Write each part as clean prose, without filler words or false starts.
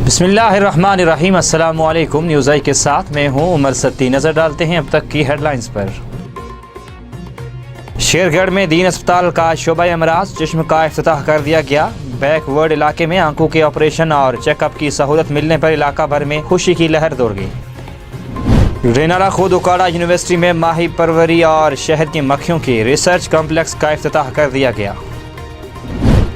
बिस्मिल्लाहिर्रहमानिर्रहीम। अस्सलाम वालेकुम। न्यूज़ आई के साथ मैं हूं उमर सत्ती। नज़र डालते हैं अब तक की हेडलाइंस पर। शेरगढ़ में दीन अस्पताल का शोबा अमराज चश्म का इफ्तिताह कर दिया गया। बैकवर्ड इलाके में आंखों के ऑपरेशन और चेकअप की सहूलत मिलने पर इलाका भर में खुशी की लहर दौड़ गई। रेनाला खुद उकाड़ा यूनिवर्सिटी में माही परवरी और शहद की मक्खियों के रिसर्च कॉम्प्लेक्स का इफ्तिताह कर दिया गया।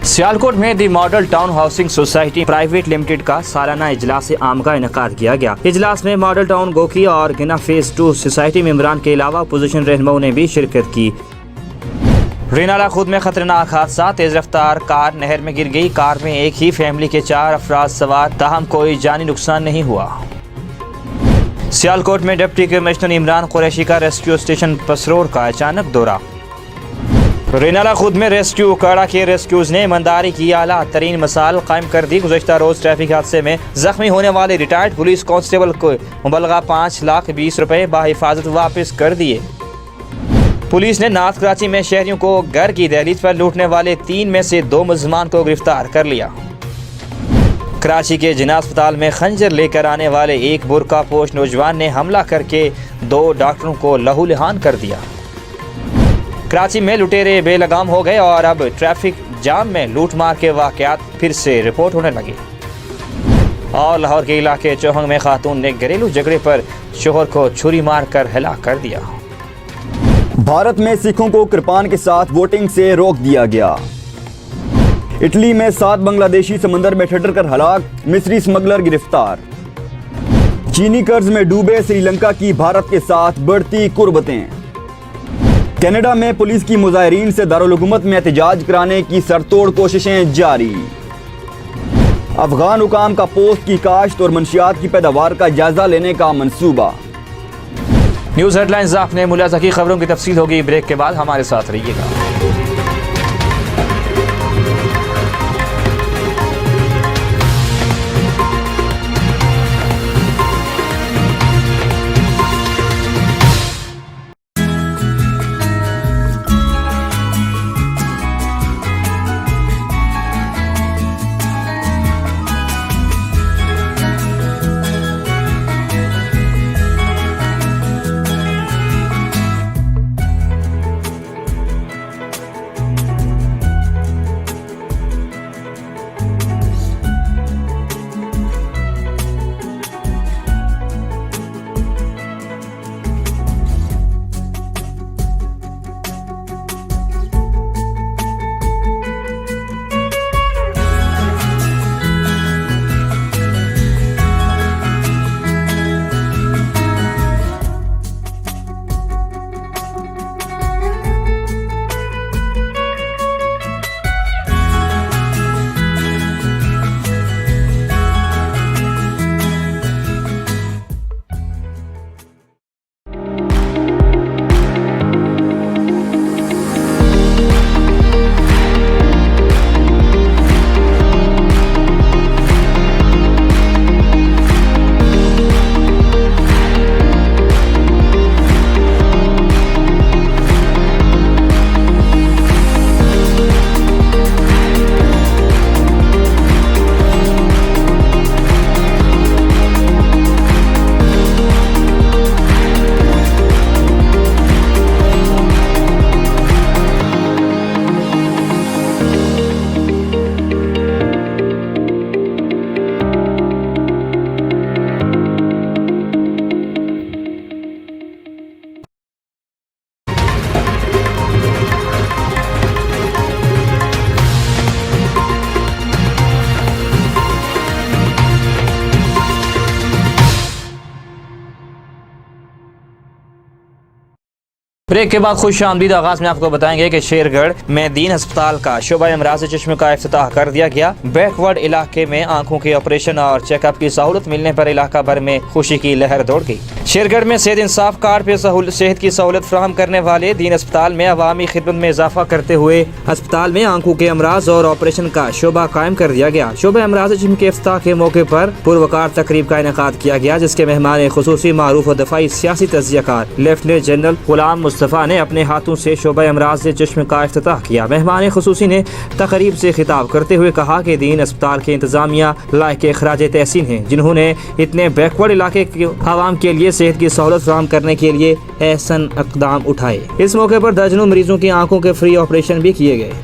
सियालकोट में the model town housing society private limited का सालाना इजलास आम का इनेकाद किया गया। इजलास में मॉडल टाउन गोकी और गिना फेज 2 सोसाइटी मेंबरान के अलावा अपोजिशन रहनुमाओं ने भी शिरकत की। रेनाला खुद में खतरनाक हादसा, तेज रफ्तार कार नहर में गिर गई। कार में एक ही फैमिली के 4 अफराद सवार, ताहम कोई जानी नुकसान नहीं हुआ। सियालकोट में डिप्टी कमिश्नर इमरान कुरैशी का रेस्क्यू स्टेशन पसरोर का अचानक दौरा। रेनाला खुद में रेस्क्यू उकाड़ा के रेस्क्यूज ने ईमानदारी की आला तरीन मिसाल कायम कर दी। गुज़श्ता रोज ट्रैफिक हादसे में जख्मी होने वाले रिटायर्ड पुलिस कांस्टेबल को मुबलगा 5,20,000 रुपए बाहिफाजत वापस कर दिए। पुलिस ने नॉर्थ कराची में शहरियों को घर की दहलीज पर लूटने वाले 3 में से 2 मुलजमान को गिरफ्तार कर लिया। कराची के जिना अस्पताल में खंजर लेकर आने वाले एक बुरका पोश नौजवान ने हमला करके 2 डॉक्टरों को लहूलुहान कर दिया। कराची में लुटेरे बेलगाम हो गए और अब ट्रैफिक जाम में लूटमार के वाकयात फिर से रिपोर्ट होने लगे। और लाहौर के इलाके चौहंग में खातून ने घरेलू झगड़े पर शोहर को छुरी मार कर हलाक कर दिया। भारत में सिखों को कृपान के साथ वोटिंग से रोक दिया गया। इटली में 7 बांग्लादेशी समंदर में ठटर कर हलाक, मिस्री स्मगलर गिरफ्तार। चीनी कर्ज में डूबे श्रीलंका की भारत के साथ बढ़ती कुर्बतें। कनाडा में पुलिस की मुजाहिरीन से दारुल हुकूमत में एहतजाज कराने की सरतोड़ कोशिशें जारी। अफगान हुकाम का पोस्त की काश्त और मंशियात की पैदावार का जायजा लेने का मंसूबा। न्यूज़ हेडलाइंस आपने मुलाजा की खबरों की तफसील होगी ब्रेक के बाद, हमारे साथ रहिएगा। ब्रेक के बाद खुश आमदीद आगाज में आपको बताएंगे कि शेरगढ़ में दीन अस्पताल का शोबा अमराज चश्मे का इफ्तिताह कर दिया गया। बैकवर्ड इलाके में आंखों के ऑपरेशन और चेकअप की सहूलत मिलने पर इलाका भर में खुशी की लहर दौड़ गई। शेरगढ़ में सेहत इंसाफ कार्ड पे सेहत की सहूलत फराहम करने वाले दीन अस्पताल में अवामी खिदमत में इजाफा करते हुए अस्पताल में आंखों के अमराज और ऑपरेशन का शोबा कायम कर दिया गया। शोबा अमराज चश्मे के इफ्तिताह के मौके पर पुरवकार तकरीब का इनेकाद किया गया, जिसके मेहमान खुसूसी मारूफ और दफाई सियासी तजियाकार लेफ्टिनेंट जनरल गुलाम मुस्तफा मुस्तफ़ा ने अपने हाथों से शोबा अमराज चश्मे का इफ्तिताह किया। मेहमान खुसूसी ने तकरीब से खिताब करते हुए कहा कि दीन अस्पताल के इंतजामिया लायक खराज तहसीन है, जिन्होंने इतने बैकवर्ड इलाके के आवाम के लिए सेहत की सहूलत फराहम करने के लिए एहसन इक़दाम उठाए। इस मौके पर दर्जनों मरीजों की आंखों के फ्री ऑपरेशन भी किए गए।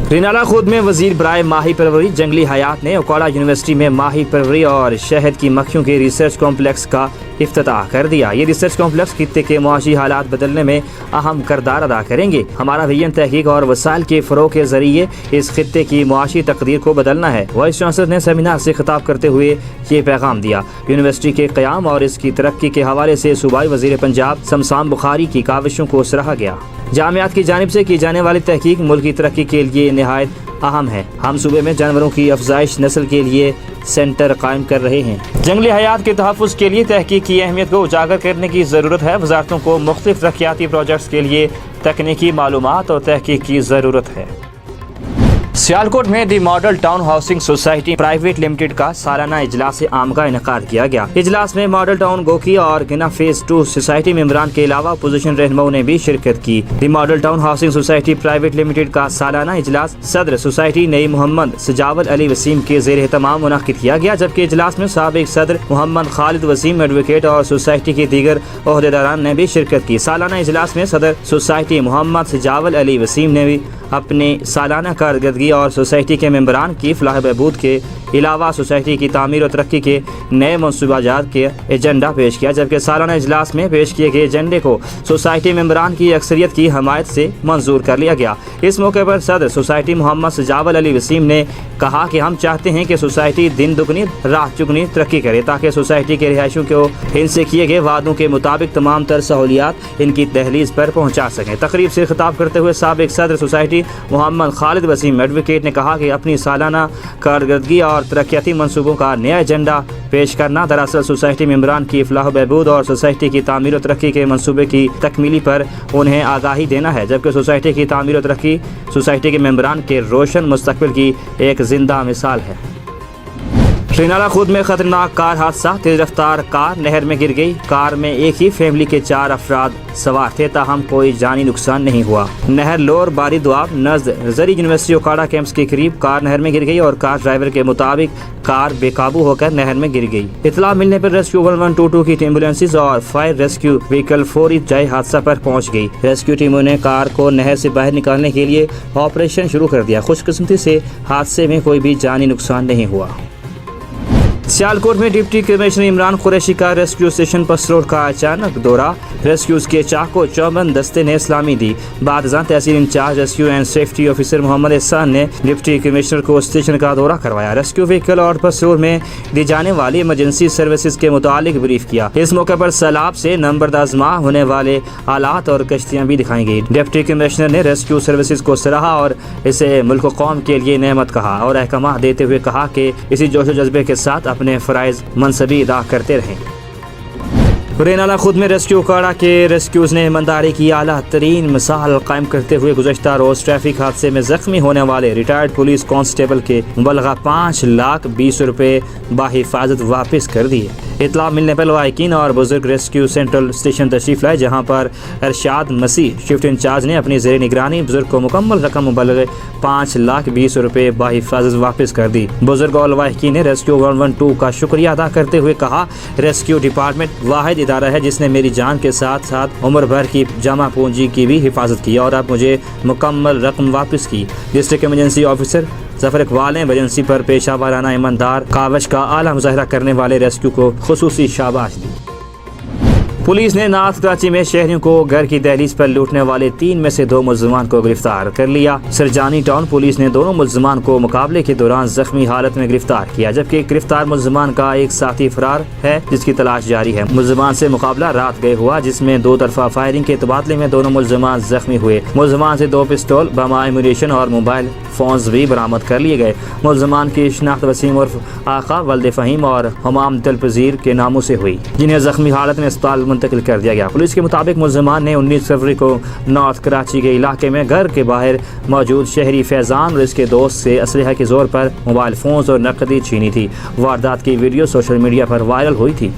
रिनाला खुद में वजीर बराए माही परवरी जंगली हयात ने ओकाड़ा यूनिवर्सिटी में माही परवरी और शहद की मक्खियों के रिसर्च कॉम्प्लेक्स का इफ्तिताह कर दिया। ये रिसर्च कॉम्प्लेक्स खित्ते के मुआशी हालात बदलने में अहम किरदार अदा करेंगे। हमारा विजन तहकीक और वसाइल के फ़रोग़ के ज़रिए इस खित्ते की मुआशी तकदीर को बदलना है। वाइस चांसलर ने सेमिनार से खिताब करते हुए ये पैगाम दिया। यूनिवर्सिटी के क़याम और इसकी तरक्की के हवाले से सूबाई वज़ीर पंजाब शमशान बुखारी की काविशों को सराहा गया। जामियात की जानिब से की जाने वाली तहकीक मुल्क की तरक्की के लिए निहायत अहम है। हम सूबे में जानवरों की अफजाइश नस्ल के लिए सेंटर कायम कर रहे हैं। जंगली हयात के तहफ़्फ़ुज़ के लिए तहकीक की अहमियत को उजागर करने की ज़रूरत है। वज़ारतों को मुख्तलिफ तरक्याती प्रोजेक्ट्स के लिए तकनीकी मालूमात और तहकीक की ज़रूरत है। सियालकोट में the model town housing society private limited का सालाना इजलास आम का इनेकाद किया गया। इजलास में मॉडल टाउन गोकी और गिना फेज 2 सोसाइटी मेंबरान के अलावा अपोजिशन रहनुमाओं ने भी शिरकत की। The model town housing society private limited का सालाना इजलास सदर सोसाइटी नई मोहम्मद सजावल अली वसीम के ज़ेर एहतमाम मुनक़िद किया गया, जबकि इजलास में साबिक़ सदर मोहम्मद खालिद वसीम एडवोकेट और सोसाइटी के दीगर ओहदेदारान ने भी शिरकत की। सालाना इजलास में सदर सोसाइटी मोहम्मद सजावल अली वसीम ने भी अपने सालाना कारकर्दगी और सोसाइटी के मेंबरान की फलाह बहबूद के अलावा सोसाइटी की तामीर और तरक्की के नए मनसूबाजात के एजेंडा पेश किया, जबकि सालाना इजलास में पेश किए गए एजेंडे को सोसाइटी मेंबरान की अक्सरियत की हमायत से मंजूर कर लिया गया। इस मौके पर सदर सोसाइटी मोहम्मद सजावल अली वसीम ने कहा कि हम चाहते हैं कि सोसाइटी दिन दुगनी रात चुगनी तरक्की करे, ताकि सोसाइटी के रिहायशियों को इनसे किए गए वादों के मुताबिक तमाम तर सहूलियात इनकी दहलीज पर पहुँचा सकें। तकरीब से खिताब करते हुए साबिक़ सदर सोसाइटी मोहम्मद खालिद वसीम एडवोकेट ने कहा कि अपनी सालाना कारकर्दगी और तरक्याती मंसूबों का नया एजेंडा पेश करना दरअसल सोसाइटी मेंबरान की फलाह बहबूद और सोसाइटी की तामीर और तरक्की के मंसूबे की तकमीली पर उन्हें आगाही देना है, जबकि सोसाइटी की तामीर और तरक्की सोसाइटी के मेंबरान के रोशन मुस्तकबिल की एक जिंदा मिसाल है। रिनाला खुद में खतरनाक कार हादसा, तेज रफ्तार कार नहर में गिर गई। कार में एक ही फैमिली के 4 अफराद सवार थे, ताहम कोई जानी नुकसान नहीं हुआ। नहर लोर बारी दुआब नज़द जरी यूनिवर्सिटी ओकाड़ा कैंप्स के करीब कार नहर में गिर गई और कार ड्राइवर के मुताबिक कार बेकाबू होकर नहर में गिर गई। इतला मिलने पर रेस्क्यू 1122 की एम्बुलेंसेज और फायर रेस्क्यू व्हीकल फौरी जय हादसा पर पहुंच गई। रेस्क्यू टीमों ने कार को नहर से बाहर निकालने के लिए ऑपरेशन शुरू कर दिया। खुशकिस्मती से हादसे में कोई भी जानी नुकसान नहीं हुआ। सियालकोट में डिप्टी कमिश्नर इमरान कुरैशी का रेस्क्यू स्टेशन पस रोड का अचानक दौरा। रेस्क्यूज के चाको चौबंद दस्ते ने इस्लामी दी। बादशाह तहसील incharge rescue and safety officer Mohammad Ehsan ने डिप्टी कमिश्नर को स्टेशन का दौरा करवाया। रेस्क्यू व्हीकल और पस रोड में दी जाने वाली इमरजेंसी सर्विसेज के मुतालिक ब्रीफ किया। इस मौके पर सैलाब से नंबरदाजमा होने वाले आलात और कश्तियाँ भी दिखाई गई। डिप्टी कमिश्नर ने रेस्क्यू सर्विसेज को सराहा और इसे मुल्क कौम के लिए नेमत कहा और अहकाम देते हुए कहा कि इसी जोश जज्बे के साथ अपने फ़राइज़ मनसबी अदा करते रहें। रिनाला खुद में रेस्क्यू ओकाड़ा के रेस्क्यूज ने ईमानदारी की आला तरीन मिसाल कायम करते हुए गुज़श्ता रोज़ ट्रैफिक हादसे में जख्मी होने वाले रिटायर्ड पुलिस कांस्टेबल के मुबलगा 5,20,000 रुपये बाहिफाजत वापस कर दिए। इतला मिलने पर लवाहिकीन और बुजुर्ग रेस्क्यू सेंट्रल स्टेशन तशरीफ लाए, जहाँ पर अरशाद मसीह शिफ्ट इंचार्ज ने अपनी ज़ेर निगरानी बुजुर्ग को मुकम्मल रकम मुबलगे 5,20,000 रुपये बाहिफाजत वापस कर दी। बुजुर्ग और लवाहिकीन ने रेस्क्यू 112 का शुक्रिया अदा करते हुए कहा, रेस्क्यू डिपार्टमेंट वाहिद इदारा है जिसने मेरी जान के साथ साथ उम्र भर की जमा पूंजी की भी हिफाजत की और अब मुझे मुकम्मल रकम वापस की। District emergency officer Zafar Iqbal ने इमरजेंसी पर पेशा वाराना ईमानदार कावश का आला मुजाहरा करने वाले रेस्क्यू को खुसूसी शाबाश दी। पुलिस ने नॉर्थ कराची में शहरियों को घर की दहलीज पर लूटने वाले 3 में से 2 मुल्ज़िमान को गिरफ्तार कर लिया। सरजानी टाउन पुलिस ने दोनों मुल्ज़िमान को मुकाबले के दौरान जख्मी हालत में गिरफ्तार किया, जबकि गिरफ्तार मुल्ज़िमान का एक साथी फरार है जिसकी तलाश जारी है। मुल्ज़िमान से मुकाबला रात गए हुआ, जिसमें 2 तरफा फायरिंग के तबादले में दोनों मुल्ज़िमान जख्मी हुए। मुल्ज़िमान से 2 पिस्तौल, बम, एमुनेशन और मोबाइल फ़ोन्स भी बरामद कर लिए गए। मुल्ज़िमान की शिनाख्त वसीम उर्फ आका, वल्द फ़हीम और हमाम दिलपज़ीर के नामों से हुई, जिन्हें जख्मी हालत में अस्पताल मुंतकिल कर दिया गया। पुलिस के मुताबिक मुल्ज़िमान ने 19 फरवरी को नॉर्थ कराची के इलाके में घर के बाहर मौजूद शहरी फैज़ान और इसके दोस्त से असलहा के जोर पर मोबाइल फ़ोन्स और नकदी छीनी थी। वारदात की वीडियो सोशल मीडिया पर वायरल हुई थी।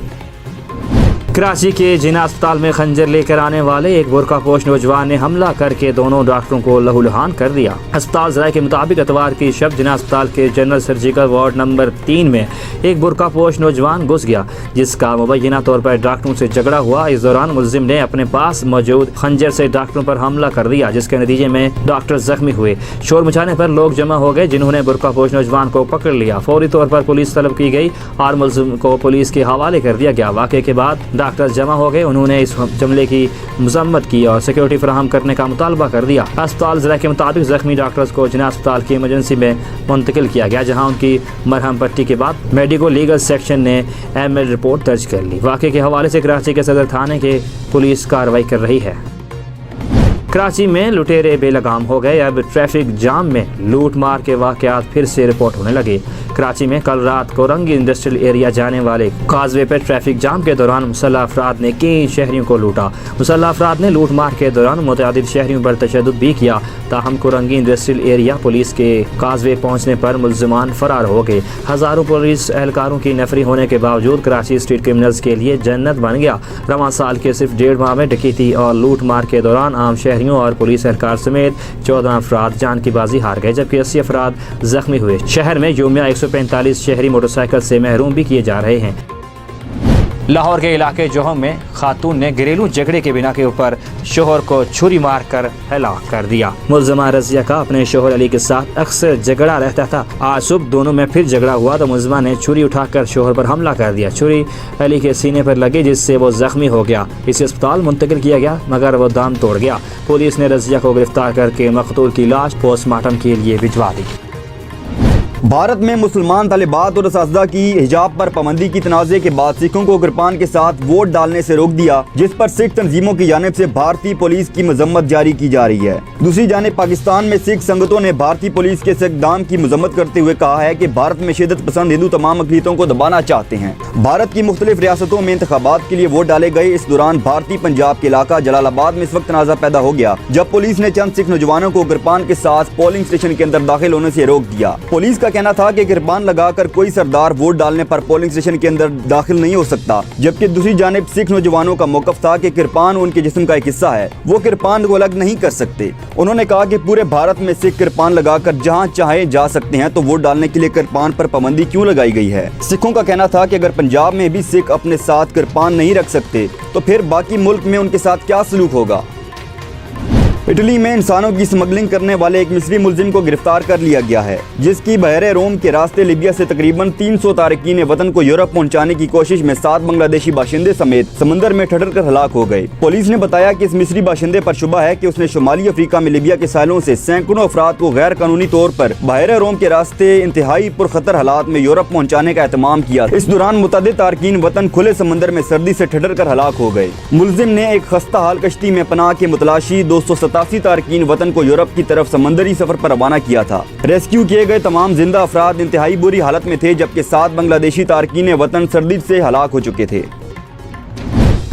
कराची के जिना अस्पताल में खंजर लेकर आने वाले एक बुर्कापोश नौजवान ने हमला करके दोनों डॉक्टरों को लहूलुहान कर दिया। अस्पताल ज़राए के मुताबिक इतवार की शब जिना अस्पताल के जनरल सर्जिकल वार्ड नंबर 3 में एक बुर्कापोश नौजवान घुस गया, जिसका मुबैना तौर पर डॉक्टरों से झगड़ा हुआ। इस दौरान मुल्जिम ने अपने पास मौजूद खंजर से डॉक्टरों पर हमला कर दिया, जिसके नतीजे में डॉक्टर जख्मी हुए। शोर मचाने पर लोग जमा हो गए, जिन्होंने बुर्कापोश नौजवान को पकड़ लिया। फौरी तौर पर पुलिस तलब की गई और मुल्जिम को पुलिस के हवाले कर दिया गया। वाक़े के बाद डॉक्टर जमा हो गए, उन्होंने इस जुमले की मजम्मत की और सिक्योरिटी फराहम करने का मुतालबा कर दिया। अस्पताल ज़राए के मुताबिक जख्मी डॉक्टर्स को जिना अस्पताल की इमरजेंसी में मुंतकिल किया गया, जहां उनकी मरहम पट्टी के बाद मेडिको लीगल सेक्शन ने एमएल रिपोर्ट दर्ज कर ली। वाक़े के हवाले से कराची के सदर थाने के पुलिस कार्रवाई कर रही है। कराची में लुटेरे बेलगाम हो गए, अब ट्रैफिक जाम में लूट मार के वाक़यात फिर से रिपोर्ट होने लगे। कराची में कल रात कोरंगी इंडस्ट्रियल एरिया जाने वाले काजवे पर ट्रैफिक जाम के दौरान मुसल्लह अफराद ने कई शहरियों को लूटा। मुसल्लह अफराद ने लूट मार के दौरान मुतअद्दिद शहरियों पर तशद्दुद भी किया। ताहम कोरंगी इंडस्ट्रियल एरिया पुलिस के काजवे पहुँचने पर मुल्जिमान फरार हो गए। हज़ारों पुलिस एहलकारों की नफरी होने के बावजूद कराची स्ट्रीट क्रिमिनल्स के लिए जन्नत बन गया। रवां साल के सिर्फ 1.5 माह में डकैती और लूट मार के दौरान आम शहरियों और पुलिस एहलकार समेत 14 अफराद जान की बाजी हार गए, जबकि 80 अफराद जख्मी हुए। शहर में योमिया 145 शहरी मोटरसाइकिल से महरूम भी किए जा रहे हैं। लाहौर के इलाके जोहर में खातून ने घरेलू झगड़े के बिना के ऊपर शोहर को छुरी मार कर हलाक कर दिया। मुल्जिमा रजिया का अपने शोहर अली के साथ अक्सर झगड़ा रहता था। आज सुबह दोनों में फिर झगड़ा हुआ तो मुल्जिमा ने छुरी उठाकर शोहर पर हमला कर दिया। छुरी अली के सीने पर लगी, जिससे वो जख्मी हो गया। इसे अस्पताल मुंतकिल किया गया, मगर वो दम तोड़ गया। पुलिस ने रजिया को गिरफ्तार करके मकतूल की लाश पोस्टमार्टम के लिए भिजवा दी। भारत में मुसलमान तालिबात और असातिज़ा की हिजाब पर पाबंदी की तनाज़े के बाद सिखों को किरपान के साथ वोट डालने से रोक दिया, जिस पर सिख तंजीमों की जानिब से भारतीय पुलिस की मजम्मत जारी की जा रही है। दूसरी जानिब पाकिस्तान में सिख संगतों ने भारतीय पुलिस के इस इक़दाम की मजम्मत करते हुए कहा है कि भारत में शिद्दत पसंद हिंदू तमाम अक़लीतों को दबाना चाहते हैं। भारत की मुख्तलिफ रियासतों में इंतखाबात के लिए वोट डाले गए। इस दौरान भारतीय पंजाब के इलाका जलालाबाद में इस वक्त तनाज़ा पैदा हो गया, जब पुलिस ने चंद सिख नौजवानों को किरपान के साथ पोलिंग स्टेशन के अंदर दाखिल होने से रोक दिया। पुलिस का कहना था कि किरपान लगाकर कोई सरदार वोट डालने पर पोलिंग स्टेशन के अंदर दाखिल नहीं हो सकता, जबकि दूसरी जानिब सिख नौजवानों का मौक़िफ़ था कि किरपान उनके जिस्म का एक हिस्सा है, वो किरपान को अलग नहीं कर सकते। उन्होंने कहा कि पूरे भारत में सिख किरपान लगाकर जहां चाहे जा सकते हैं, तो वोट डालने के लिए किरपान पर पाबंदी क्यों लगाई गई है। सिखों का कहना था कि अगर पंजाब में भी सिख अपने साथ किरपान नहीं रख सकते तो फिर बाकी मुल्क में उनके साथ क्या सलूक होगा। इटली में इंसानों की स्मगलिंग करने वाले एक मिस्री मुल्जिम को गिरफ्तार कर लिया गया है, जिसकी बहरे रोम के रास्ते लीबिया से तकरीबन 300 तारकीन वतन को यूरोप पहुंचाने की कोशिश में 7 बांग्लादेशी बाशिंदे समेत समंदर में ठहर कर हलाक हो गए। पुलिस ने बताया कि इस मिस्री बाशिंदे पर शुबा है कि उसने शुमाली अफ्रीका में लीबिया के सालों से सैकड़ों अफराद को गैर कानूनी तौर पर बहरे रोम के रास्ते इंतहाई पुरखतर हालात में यूरोप पहुँचाने का एहतमाम किया। इस दौरान मुतअद्दिद तारकीन वतन खुले समंदर में सर्दी से ठहर कर हलाक हो गए। मुल्जिम ने एक खस्ता हाल कश्ती में पनाह के मुतलाशी 287 तारकीन वतन को यूरोप की तरफ समंदरी सफर पर रवाना किया था। रेस्क्यू किए गए तमाम जिंदा अफराद इंतहाई बुरी हालत में थे, जबकि 7 बांग्लादेशी तारकीन वतन सर्दी से हलाक हो चुके थे।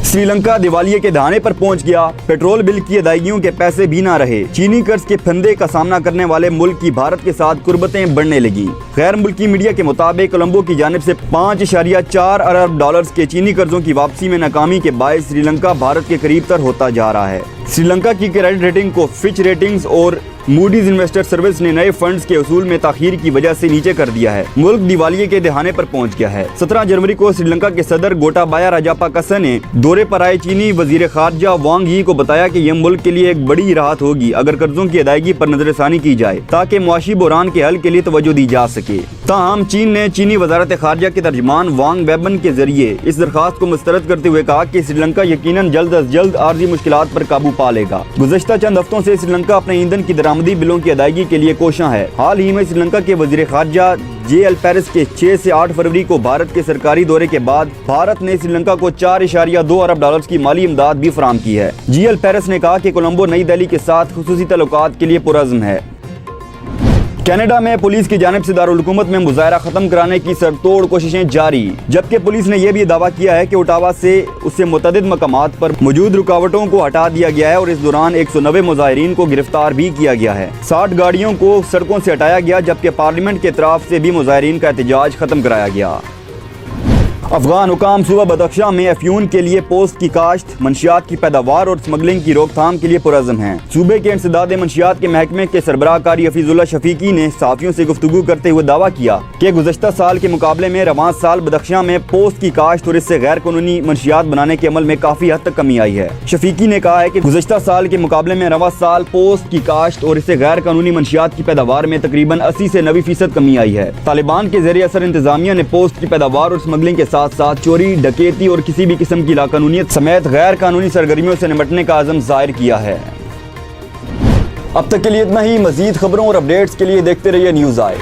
श्रीलंका दिवालिये के दहाने पर पहुंच गया। पेट्रोल बिल की अदायगियों के पैसे भी ना रहे। चीनी कर्ज के फंदे का सामना करने वाले मुल्क की भारत के साथ कुर्बतें बढ़ने लगी। गैर मुल्की मीडिया के मुताबिक कोलंबो की जानिब से 5.4 अरब डॉलर्स के चीनी कर्जों की वापसी में नाकामी के बायस श्रीलंका भारत के करीब तर होता जा रहा है। श्रीलंका की क्रेडिट रेटिंग को फिच रेटिंग्स और मूडीज इन्वेस्टर सर्विस ने नए फंड्स के उसूल में ताखीर की वजह से नीचे कर दिया है। मुल्क दिवालिये के दहाने पर पहुंच गया है। 17 जनवरी को श्रीलंका के सदर गोटाबाया राजापाक्सा ने दौरे पर आए चीनी वजीर खारजा वांग यी को बताया कि यह मुल्क के लिए एक बड़ी राहत होगी अगर कर्जों की अदायगी पर नजरसानी की जाए, ताकि मुआशी बहरान के हल के लिए तवज्जो दी जा सके। ताहम चीन ने चीनी वजारत खारजा के तर्जमान वांग वेबन के जरिए इस दरखास्त को मुस्तरद करते हुए कहा कि श्रीलंका यकीनन जल्द अज जल्द आर्जी मुश्किलात पर काबू पा लेगा। गुज़श्ता चंद हफ्तों से श्रीलंका अपने ईंधन की दरामदी बिलों की अदायगी के लिए कोशां है। हाल ही में श्रीलंका के वजीर खारजा JL पेरिस के 6 से 8 फरवरी को भारत के सरकारी दौरे के बाद भारत ने श्रीलंका को 4.2 अरब डॉलर्स की माली इमदाद भी फराहम की है। JL पेरिस ने कहा कि कोलंबो नई दिल्ली के साथ खुसूसी तल्लुकात के लिए पुरअज़्म है। कनाडा में पुलिस की जानिब से दारुल हुकूमत में मुजाहरा खत्म कराने की सरतोड़ कोशिशें जारी, जबकि पुलिस ने यह भी दावा किया है कि ओटावा से उससे मुतअद्दिद मकामात पर मौजूद रुकावटों को हटा दिया गया है और इस दौरान 190 मुजाहिरीन को गिरफ्तार भी किया गया है। 60 गाड़ियों को सड़कों से हटाया गया, जबकि पार्लियामेंट के तरफ से भी मुजाहिरीन का एहतजाज खत्म कराया गया। अफगान हुकाम सूबा बदख्शां में अफ्यून के लिए पोस्ट की काश्त, मंशियात की पैदावार और स्मगलिंग की रोकथाम के लिए पुरज़म हैं। सूबे के इंसदाद मंशियात के महकमे के सरबराह कारी हफीजुल्लाह शफीकी ने सहाफ़ियों से गुफ्तगू करते हुए दावा किया कि गुज़श्ता साल के मुकाबले में रवां साल बदख्शां में पोस्ट की काश्त और इससे गैर कानूनी मंशियात बनाने के अमल में काफ़ी हद तक कमी आई है। शफीकी ने कहा है कि गुज़श्ता साल के मुकाबले में रवां साल पोस्ट की काश्त और इससे गैर कानूनी मंशियात की पैदावार में तकरीबन 80 से 90% कमी आई है। तालिबान के ज़रिए असर इंतजामिया ने पोस्ट की पैदावार और स्मगलिंग के साथ साथ चोरी, डकैती और किसी भी किस्म की लाकानूनियत समेत गैर कानूनी सरगर्मियों से निपटने का अज़म जाहिर किया है। अब तक के लिए इतना ही। मज़ीद खबरों और अपडेट्स के लिए देखते रहिए न्यूज़ आए।